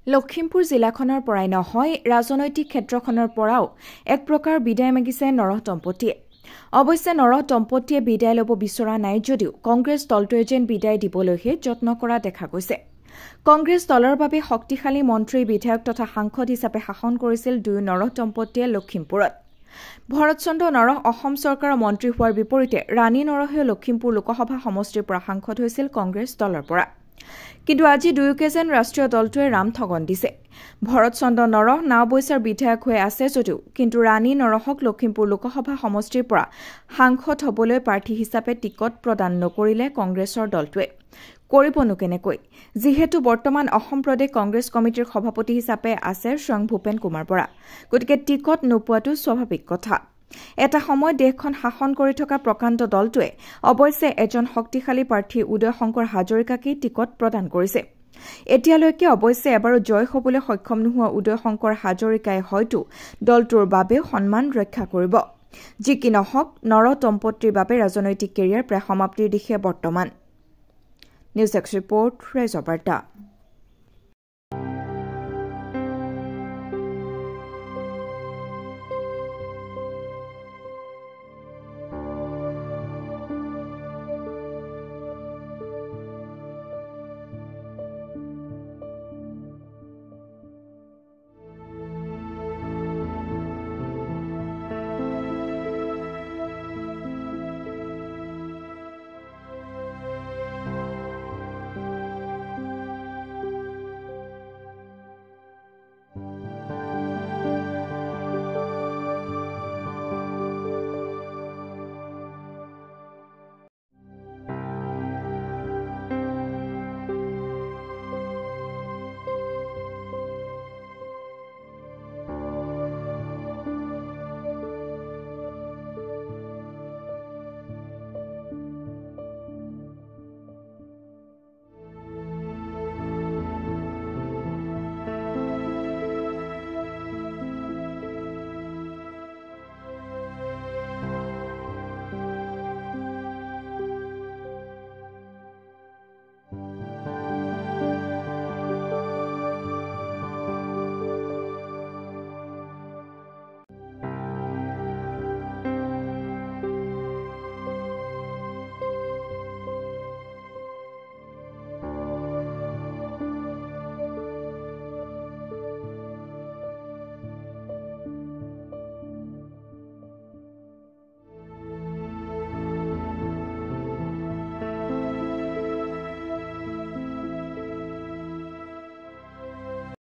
লখিমপুৰ জিলাখনৰ পৰাই নহয় ৰাজনৈতিক ক্ষেত্ৰখনৰ পৰাও এক প্ৰকাৰ বিদায় মাগিছে নৰহ দম্পতীয়ে। অৱশ্যে নৰহ দম্পতীয়ে বিদায় ল'ব বিচৰা নাই যদিও কংগ্ৰেছ দলটোৱে যেন বিদায় দিবলৈহে যত্ন কৰা দেখা গৈছে। কংগ্ৰেছ দলৰ বাবে শক্তিশালী মন্ত্ৰী বিধায়ক তথা সাংসদ হিচাপে শাসন কৰিছিল দুয়ো নৰহ দম্পতীয়ে লখিমপুৰত। ভৰত চন্দ্ৰ নৰহ অসম চৰকাৰৰ মন্ত্ৰী হোৱাৰ বিপৰীতে ৰাণী নৰহেও লখিমপুৰ লোকসভা সমষ্টিৰ পৰা সাংসদ হৈছিল কংগ্ৰেছ দলৰ পৰা। কিন্তু আজি দুয়োকে যেন ৰাষ্ট্ৰীয় দলটোৱে ৰাম ঠগন দিছে। ভৰত চন্দ্ৰ নৰহ নাওবৈচাৰ বিধায়ক হৈ আছে যদিও কিন্তু ৰাণী নৰহক লখিমপুৰ লোকসভা সমষ্টিৰ পৰা সাংসদ হবলৈ প্ৰাৰ্থী হিচাপে টিকট প্ৰদান নকৰিলে কংগ্ৰেছৰ দলটোৱে। কৰিবনো কেনেকৈ, যিহেতু বৰ্তমান অসম প্ৰদেশ কংগ্ৰেছ কমিটিৰ সভাপতি হিচাপে আছে স্বয়ং ভূপেন কুমাৰ বৰা, গতিকে টিকট নোপোৱাটো স্বাভাৱিক কথা। এটা সময়ত দেশখন শাসন কৰি থকা প্ৰকাণ্ড দলটোৱে অৱশ্যে এজন শক্তিশালী প্ৰাৰ্থী উদয় শংকৰ হাজৰিকাকেই টিকট প্ৰদান কৰিছে। এতিয়ালৈকে অৱশ্যে এবাৰো জয় হবলৈ সক্ষম নোহোৱা উদয় শংকৰ হাজৰিকাই হয়তো দলটোৰ বাবেও সন্মান ৰক্ষা কৰিব। যি কি নহওক, নৰহ দম্পতীৰ বাবে ৰাজনৈতিক কেৰিয়াৰ প্ৰায় সমাপ্তিৰ দিশে বৰ্তমান। নিউজ এক্স ৰিপৰ্ট, ৰাইজৰ বাৰ্তা।